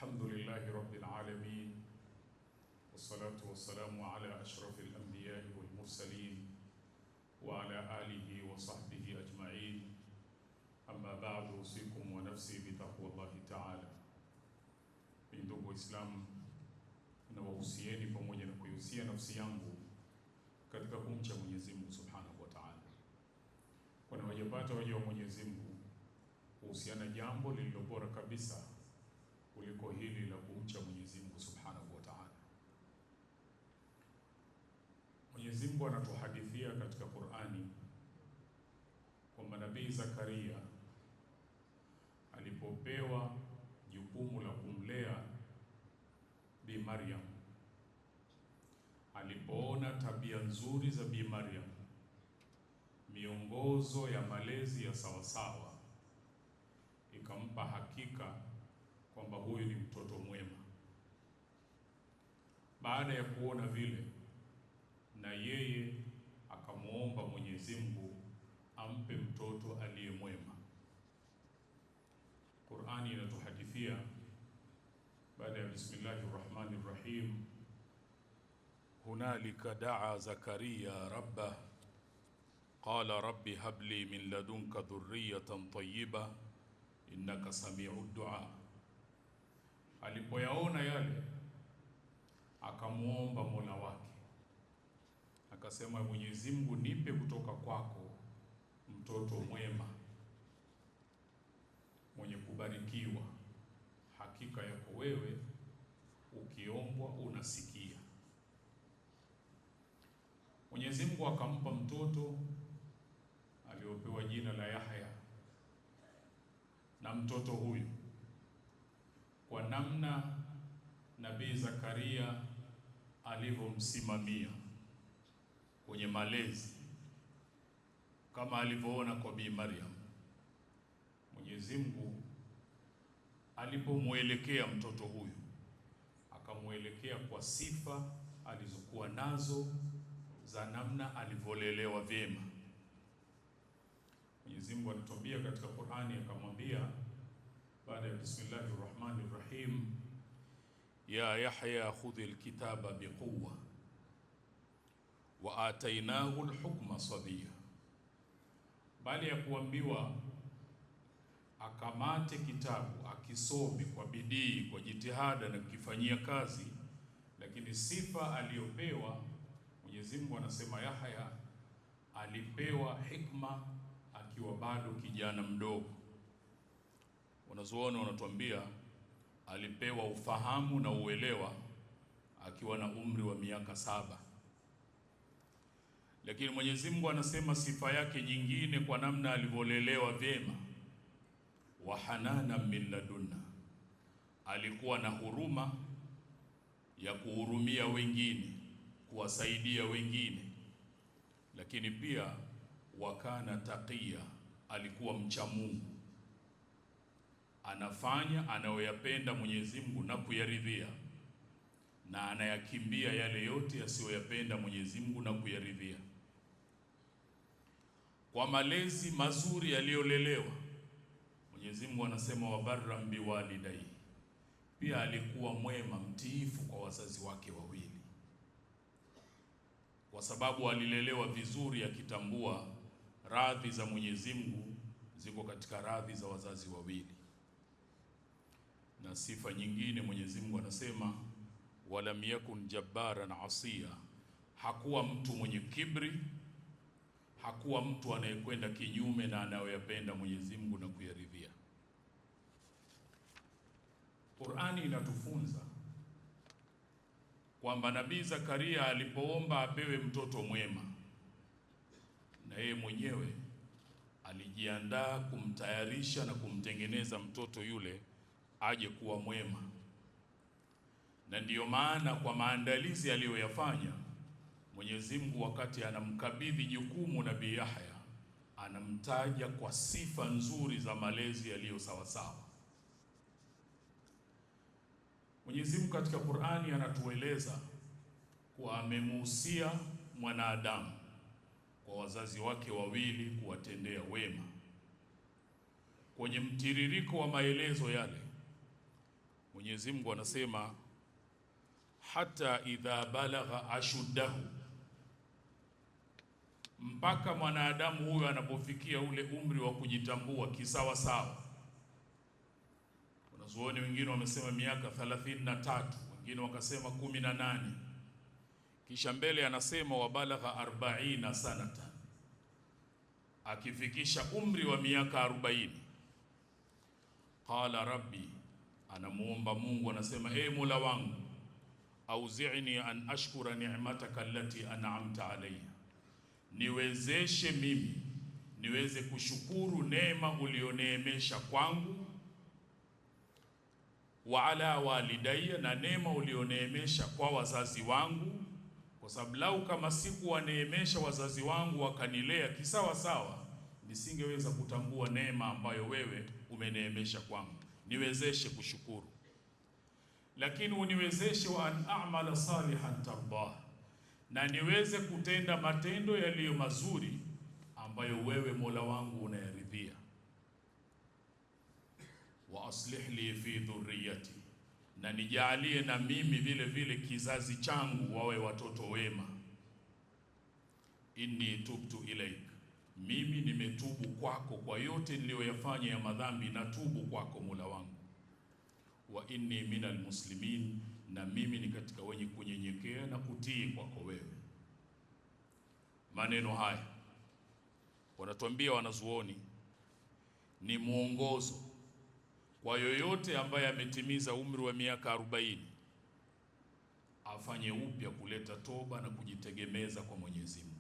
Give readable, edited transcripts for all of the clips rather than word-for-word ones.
الحمد لله رب العالمين والصلاة والسلام على أشرف الأنبياء والمرسلين وعلى آله وصحبه أجمعين. أما بعد، أوصيكم ونفسي بتقوى الله تعالى. Ndugu Waislamu, nawahusieni pamoja na kuihusia nafsi yangu katika kumcha Mwenyezi Mungu Subhanahu wa Ta'ala. Kwani wajapata waja wa Mwenyezi Mungu kuhusiana jambo lililo bora kabisa kuliko hili la kumcha Mwenyezi Mungu Subhanahu wa Ta'ala. Mwenyezi Mungu anatuhadithia katika Qur'ani kwamba Nabii Zakaria alipopewa jukumu la kumlea Bi Maryam, alipoona tabia nzuri za Bi Maryam, miongozo ya malezi ya sawasawa, ikampa hakika kwamba huyu ni mtoto mwema. Baada ya kuona vile, na yeye akamuomba Mwenyezi Mungu ampe mtoto aliye mwema. Qur'ani inatuhadithia baada ya Bismillahirrahmanirrahim, hunalika daa Zakaria rabbah qala rabbi habli min ladunka dhurriyatan tayyiba innaka sami'ud du'a. Alipoyaona yale, akamuomba Mola wake, akasema, Mwenyezi Mungu, nipe kutoka kwako mtoto mwema mwenye kubarikiwa, hakika yako wewe ukiombwa unasikia. Mwenyezi Mungu akampa mtoto aliopewa jina la Yahya, na mtoto huyu kwa namna Nabii Zakaria alivyomsimamia kwenye malezi, kama alivyoona kwa Bi Maryam, Mwenyezi Mungu alipomwelekea mtoto huyu akamwelekea kwa sifa alizokuwa nazo za namna alivyolelewa vyema. Mwenyezi Mungu anatuambia katika Qur'ani, akamwambia baada ya Bismillahirrahmanirrahim, ya Yahya khudhi alkitaba biquwwa wa atainahu alhukma sabiyya. Baada ya kuambiwa akamate kitabu akisome kwa bidii, kwa jitihada na kukifanyia kazi, lakini sifa aliyopewa Mwenyezi Mungu anasema Yahya alipewa hikma akiwa bado kijana mdogo. Wanazuoni wanatuambia alipewa ufahamu na uelewa akiwa na umri wa miaka 7. Lakini Mwenyezi Mungu anasema sifa yake nyingine kwa namna alivyolelewa vyema, wa hanana min ladunna, alikuwa na huruma ya kuhurumia wengine, kuwasaidia wengine. Lakini pia wakana taqiya, alikuwa mcha Mungu, anafanya anayoyapenda Mwenyezi Mungu na kuyaridhia, na anayakimbia yale yote yasiyoyapenda Mwenyezi Mungu na kuyaridhia. Kwa malezi mazuri aliyolelewa, Mwenyezi Mungu anasema wabarram biwalidayhi, pia alikuwa mwema, mtiifu kwa wazazi wake wawili, kwa sababu alilelewa vizuri, akitambua radhi za Mwenyezi Mungu ziko katika radhi za wazazi wawili. Na sifa nyingine Mwenyezi Mungu anasema walam yakun jabbaran asiya, hakuwa mtu mwenye kibri, hakuwa mtu anayekwenda kinyume na anayoyapenda Mwenyezi Mungu na kuyaridhia. Qur'ani inatufunza kwamba Nabii Zakaria alipoomba apewe mtoto mwema, na yeye mwenyewe alijiandaa kumtayarisha na kumtengeneza mtoto yule aje kuwa mwema. Na ndiyo maana kwa maandalizi aliyoyafanya Mwenyezi Mungu, wakati anamkabidhi jukumu Nabii Yahya, anamtaja kwa sifa nzuri za malezi yaliyo sawasawa. Mwenyezi Mungu katika Qur'ani anatueleza kuwa amemuhusia mwanadamu kwa wazazi wake wawili kuwatendea wema. Kwenye mtiririko wa maelezo yale, Mwenyezi Mungu anasema hata idha balagha ashuddahu, mpaka mwanadamu huyo anapofikia ule umri wa kujitambua kisawa sawa. Wanazuoni wengine wamesema miaka 33, wengine wakasema 18. Kisha mbele anasema wabalagha 40 sanata, akifikisha umri wa miaka 40. Qala rabbi, anamuomba Mungu, anasema Mola wangu, auzi'ni an ashkura ni'mataka allati an'amta alayya, niwezeshe mimi niweze kushukuru neema ulioneemesha kwangu, wa ala walidayya, na neema ulioneemesha kwa wazazi wangu, kwa sababu lau kama sikuwaneemesha wazazi wangu wakanilea kisawa sawa, nisingeweza kutambua neema ambayo wewe umeneemesha kwangu. Niwezeshe kushukuru, lakini uniwezeshe wa an a'mala salihan tardah, na niweze kutenda matendo yaliyo mazuri ambayo wewe Mola wangu unayaridhia. Wa aslih li fi dhurriyyati, na nijalie na mimi vile vile kizazi changu wawe watoto wema. Inni tubtu ilaik, mimi nimetubu kwako kwa yote niliyoyafanya ya madhambi, na tubu kwako Mola wangu. Wa inni minal muslimin, na mimi ni katika wenye kunyenyekea na kutii kwako wewe. Maneno haya wanatuambia wanazuoni ni mwongozo kwa yoyote ambaye ametimiza umri wa miaka 40 afanye upya kuleta toba na kujitegemeza kwa Mwenyezi Mungu.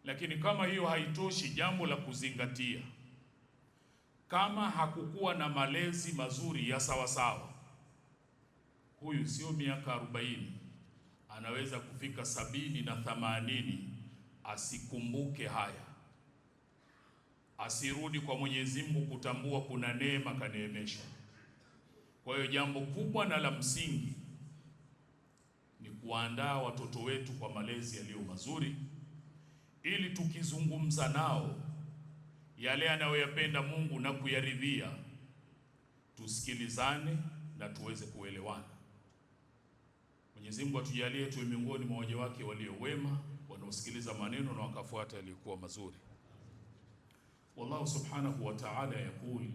Lakini kama hiyo haitoshi, jambo la kuzingatia, kama hakukuwa na malezi mazuri ya sawasawa, huyu sio miaka 40, anaweza kufika 70 na 80 asikumbuke haya, asirudi kwa Mwenyezi Mungu kutambua kuna neema kaneemeshwa. Kwa hiyo jambo kubwa na la msingi ni kuandaa watoto wetu kwa malezi yaliyo mazuri, ili tukizungumza nao yale anayoyapenda Mungu na kuyaridhia, tusikilizane na tuweze kuelewana. Mwenyezi Mungu atujalie tuwe miongoni mwa waja wake walio wema, wanaosikiliza maneno na wakafuata yaliyokuwa mazuri. Wallahu subhanahu wa ta'ala yaqul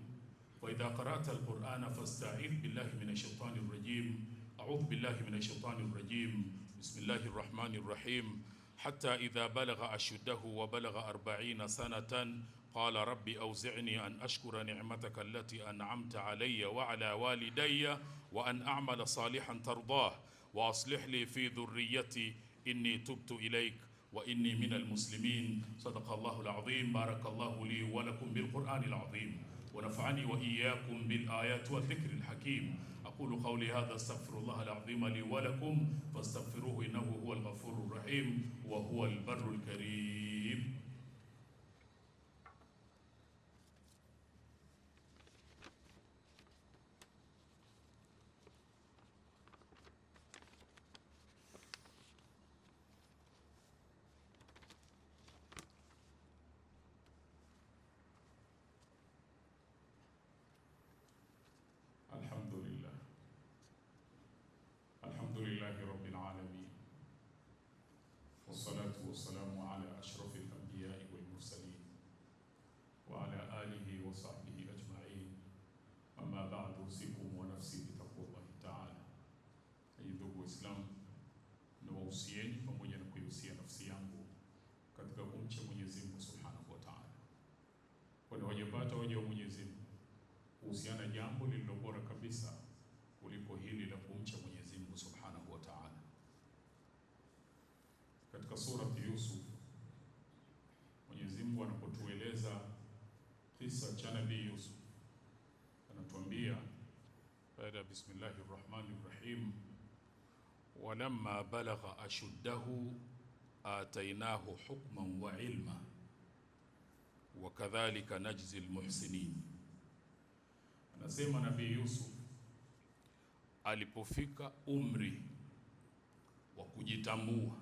wa idha qara'ta al-Qur'ana fasta'idh billahi minash shaitanir rajim. A'udhu billahi minash shaitanir rajim. Bismillahir rahmanir rahim. Hatta idha balagha ashuddahu wa balagha 40 sanatan qala rabbi awzi'ni an ashkura ni'mataka allati an'amta alayya wa ala walidayya wa an a'mala salihan tardah wa aslih li fi dhurriyyati inni tubtu ilayk wa inni minal muslimin. Sadaqallahu al-azim. Barakallahu li wa lakum bil Qur'anil azim wa nafa'ani wa iyyakum bil ayati wa dhikril hakim. أقول قولي هذا استغفر الله العظيم لي ولكم فاستغفروه إنه هو الغفور الرحيم وهو البر الكريم. Alhamdulillahi rabbil alamin, wassalatu wassalamu ala ashrafil anbiya'i wal mursalin wa ala alihi wa sahbihi ajma'in. Amma ba'du, usikum wa nafsi bitaqwallahi ta'ala. Ndugu Waislamu, nawahusieni pamoja na kuihusia nafsi yangu katika kumcha Mwenyezi Mungu subhanahu wa ta'ala, kwani wajapata waja wa Mwenyezi Mungu kuhusiana jambo lililo bora kabisa kuliko hili la kumcha Mwenyezi Mungu subhanahu wa ta'ala. Katika surati Yusuf, Mwenyezi Mungu anapotueleza kisa cha Nabii Yusuf, anatuambia baada ya bismillahir rahmanir rahim, walamma balagha ashuddahu atainahu hukman wa ilma wa kadhalika najzi almuhsinin. Anasema Nabii Yusuf alipofika umri wa kujitambua,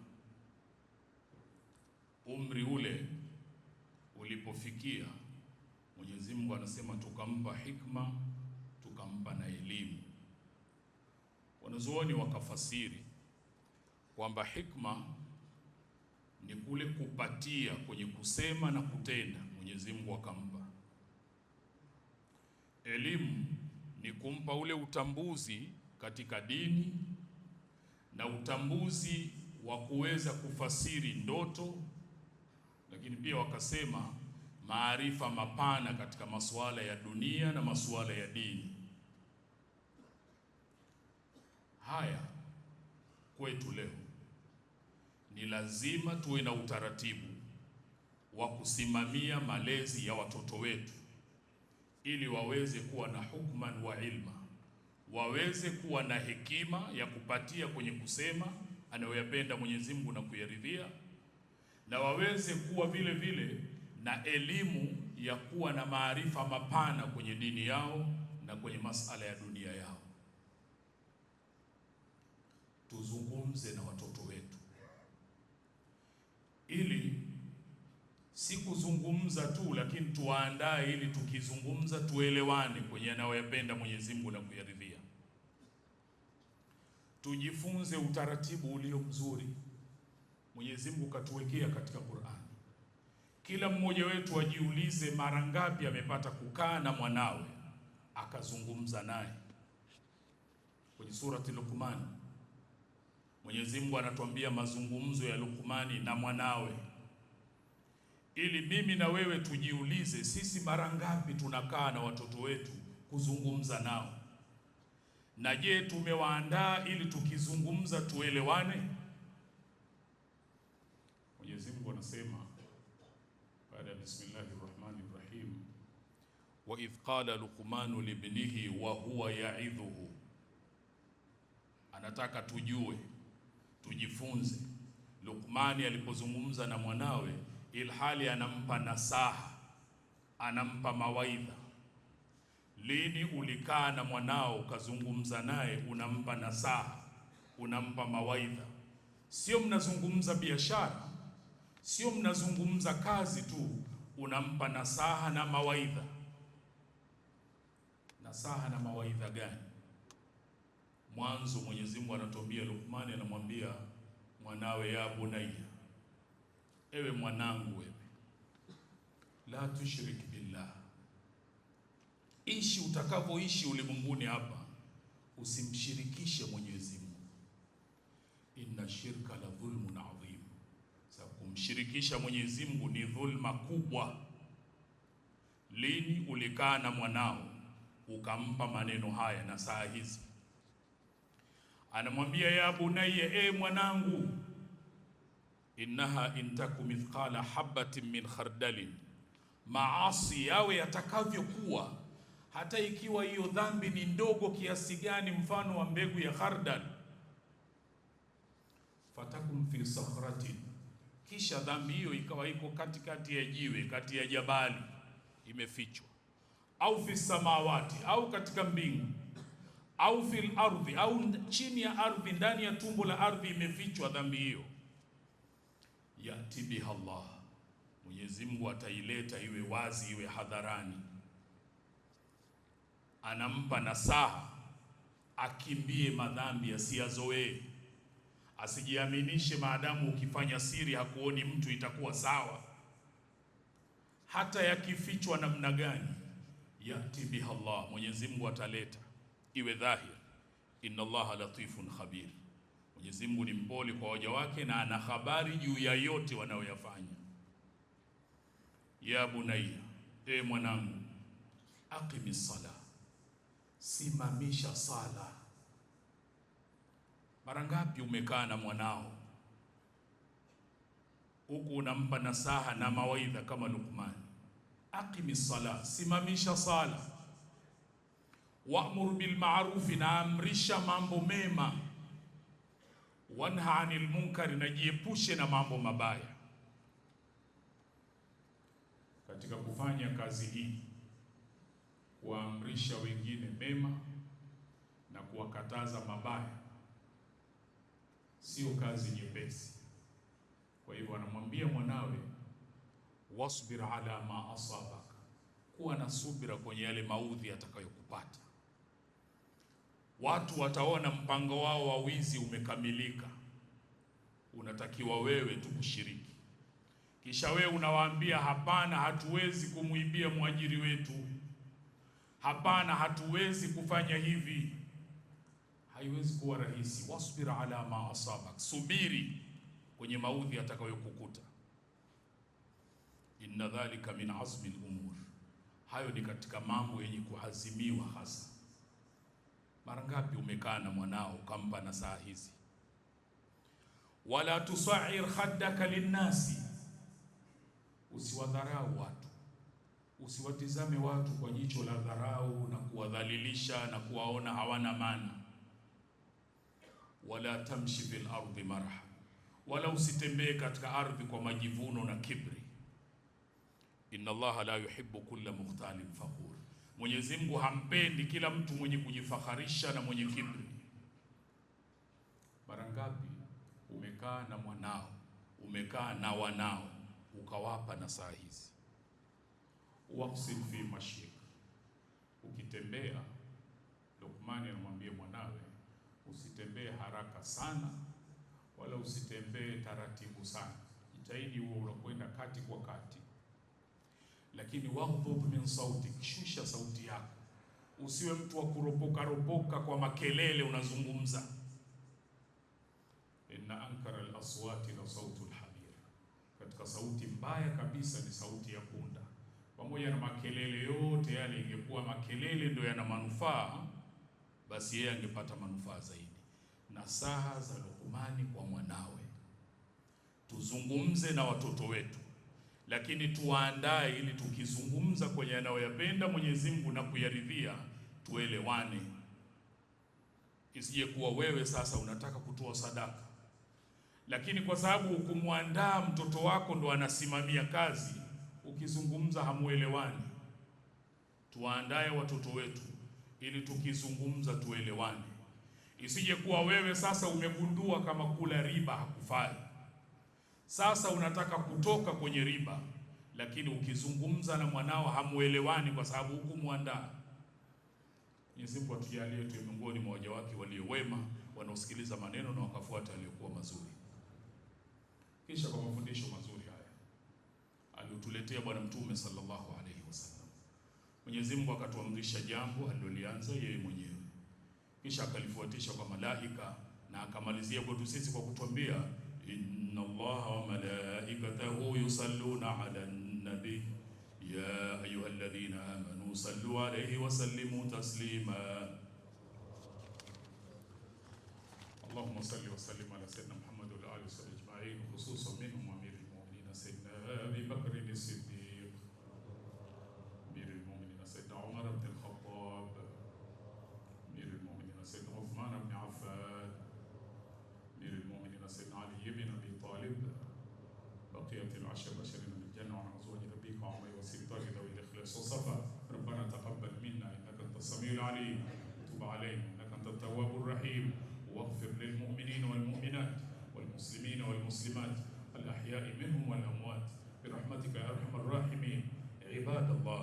umri ule ulipofikia, Mwenyezi Mungu anasema tukampa hikma, tukampa na elimu. Wanazuoni wakafasiri kwamba hikma ni kule kupatia kwenye kusema na kutenda, Mwenyezi Mungu akampa. Elimu ni kumpa ule utambuzi katika dini na utambuzi wa kuweza kufasiri ndoto, lakini pia wakasema maarifa mapana katika masuala ya dunia na masuala ya dini. Haya kwetu leo ni lazima tuwe na utaratibu wa kusimamia malezi ya watoto wetu ili waweze kuwa na hukman wa ilma, waweze kuwa na hekima ya kupatia kwenye kusema anayoyapenda Mwenyezi Mungu na kuyaridhia, na waweze kuwa vile vile na elimu ya kuwa na maarifa mapana kwenye dini yao na kwenye masala ya dunia yao. Tuzungumze na watoto wetu ili si kuzungumza tu, lakini tuwaandae ili tukizungumza tuelewane kwenye anayoyapenda Mwenyezi Mungu na kuyaridhia. Tujifunze utaratibu ulio mzuri Mwenyezi Mungu katuwekea katika Qur'an. Kila mmoja wetu ajiulize mara ngapi amepata kukaa na mwanawe akazungumza naye. Kwenye surati Luqman Mwenyezi Mungu anatuambia mazungumzo ya Luqmani na mwanawe, ili mimi na wewe tujiulize sisi mara ngapi tunakaa na watoto wetu kuzungumza nao, na je, tumewaandaa ili tukizungumza tuelewane? Mwenyezi Mungu anasema baada ya bismillahirrahmanirrahim, wa idh qala Luqmanu libnihi wa huwa ya'idhuhu. Anataka tujue, tujifunze Luqmani alipozungumza na mwanawe ilhali anampa nasaha, anampa mawaidha. Lini ulikaa na mwanao ukazungumza naye unampa nasaha, unampa mawaidha? Sio mnazungumza biashara, sio mnazungumza kazi tu, unampa nasaha na mawaidha. Nasaha na mawaidha gani? Mwanzo Mwenyezi Mungu anatuambia, Luqmani anamwambia mwanawe, ya bunayya, ewe mwanangu, wewe la tushrik billah, ishi utakavyoishi ulimwenguni hapa, usimshirikishe Mwenyezi Mungu. Inna shirka la dhulmun adhim, sababu kumshirikisha Mwenyezi Mungu ni dhulma kubwa. Lini ulikaa na mwanao ukampa maneno haya na saa hizi? Anamwambia, ya bunayya, mwanangu, innaha intaku mithqala habatin min khardalin, maasi yawe yatakavyokuwa, hata ikiwa hiyo dhambi ni ndogo kiasi gani, mfano wa mbegu ya khardal, fatakum fi sakhratin, kisha dhambi hiyo ikawa iko katikati ya jiwe, kati ya jabali imefichwa, au fi samawati, au katika mbingu, au fil ardhi, au chini ya ardhi, ndani ya tumbo la ardhi imefichwa dhambi hiyo, yati biha Allah, Mwenyezi Mungu ataileta iwe wazi, iwe hadharani. Anampa nasaha akimbie madhambi, asiyazoee, asijiaminishe maadamu ukifanya siri hakuoni mtu itakuwa sawa, hata yakifichwa namna gani. Yati biha Allah, Mwenyezi Mungu ataleta iwe dhahir. Inna Allaha latifun khabir, Mwenyezi Mungu ni mpole kwa waja wake na ana habari juu ya yote wanayoyafanya. Ya bunayya, mwanangu, aqimis sala, simamisha sala. Mara ngapi umekaa na mwanao huku unampa nasaha na mawaidha kama Luqman? Aqimis sala, simamisha sala. Wa'mur bil ma'ruf, na amrisha mambo mema. Wanha anil munkari, na jiepushe na mambo mabaya. Katika kufanya kazi hii, kuamrisha wengine mema na kuwakataza mabaya, sio kazi nyepesi. Kwa hivyo anamwambia mwanawe, wasbir ala ma asabaka, kuwa na subira kwenye yale maudhi atakayokupata. watu wataona mpango wao wa wizi umekamilika. Unatakiwa wewe tu kushiriki. Kisha wewe unawaambia hapana, hatuwezi kumuibia mwajiri wetu, hapana, hatuwezi kufanya hivi. Haiwezi kuwa rahisi. Wasbir ala ma asabak, subiri kwenye maudhi atakayokukuta. Inna dhalika min azmi al-umur, hayo ni katika mambo yenye kuazimiwa hasa. Mara ngapi umekaa na mwanao ukampa na saa hizi? Wala tusair khaddaka linnasi, usiwadharau watu, usiwatizame watu kwa jicho la dharau na kuwadhalilisha na kuwaona hawana maana. Wala tamshi fil ardi marha, wala usitembee katika ardhi kwa majivuno na kibri. Inna Allaha la yuhibbu kulla mukhtalin fakhur, Mwenyezi Mungu hampendi kila mtu mwenye kujifakharisha na mwenye kibri. Mara ngapi umekaa na mwanao, umekaa na wanao, ukawapa na saa hizi? Waqsid fi mashik, ukitembea, Luqman anamwambia mwanawe, usitembee haraka sana wala usitembee taratibu sana, jitahidi uwe unakwenda kati kwa kati. Lakini waghdud min sautik, shusha sauti yako, usiwe mtu wa kuropoka ropoka kwa makelele unazungumza. Inna ankara al-aswati la sautul hamir, katika sauti mbaya kabisa ni sauti ya punda. Pamoja na makelele yote yale, ingekuwa makelele ndio yana manufaa, basi yeye angepata manufaa zaidi. Nasaha za Luqmani kwa mwanawe, tuzungumze na watoto wetu, lakini tuwaandae ili tukizungumza kwenye anayoyapenda Mwenyezi Mungu na kuyaridhia, tuelewane. Isije kuwa wewe sasa unataka kutoa sadaka, lakini kwa sababu ukumwandaa mtoto wako ndo anasimamia kazi, ukizungumza hamuelewani. Tuwaandae watoto wetu ili tukizungumza tuelewane. Isije kuwa wewe sasa umegundua kama kula riba hakufai, sasa unataka kutoka kwenye riba, lakini ukizungumza na mwanao hamuelewani kwa sababu hukumwandaa. Mwenyezi Mungu atujalie tuwe miongoni mwa waja wake walio wema, wanaosikiliza maneno na wakafuata aliyokuwa mazuri. Kisha kwa mafundisho mazuri haya aliyotuletea Bwana Mtume sallallahu alaihi wasallam, Mwenyezi Mungu akatuamrisha jambo alilolianza yeye mwenyewe, kisha akalifuatisha kwa malaika, na akamalizia kwetu sisi kwa kutuambia, inna Allaha wa malaikatahu yusalluna ala nabi ya ayyuhalladhina amanu sallu alayhi wa sallimu taslima. Allahumma salli wa sallim ala sayyidina Muhammad wa alihi wa sahbihi ajma'in, khususan minhum amirul mu'minin sayyidina Abi Bakr as-Siddiq, amirul mu'minin sayyidina Umar ibn al-Khattab, amirul mu'minin sayyidina Uthman ibn Affan, amirul mu'minin sayyidina Ali ibn Abi Talib, baqiyat al-'ashra basharina bil janna wa azwaj rabbika wa amali wa sibtari dawi al-ikhlas wa safa. Rabbana taqabbal minna innaka antas samiul 'alim, tub 'alayna innaka antat tawwabur rahim. واغفر للمؤمنين والمؤمنات والمسلمين والمسلمات الأحياء منهم والأموات برحمتك يا أرحم الراحمين. عباد الله،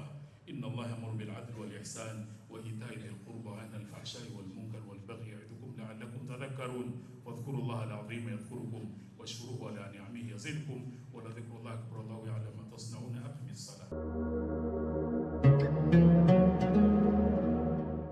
إن الله يأمر بالعدل والإحسان وإيتاء ذي القربى وينهى عن الفحشاء والمنكر والبغي يعظكم لعلكم تذكرون. واذكروا الله العظيم يذكركم واشكروه على نعمه يزدكم ولذكر الله أكبر. الله يعلم ما تصنعون. أقم الصلاة.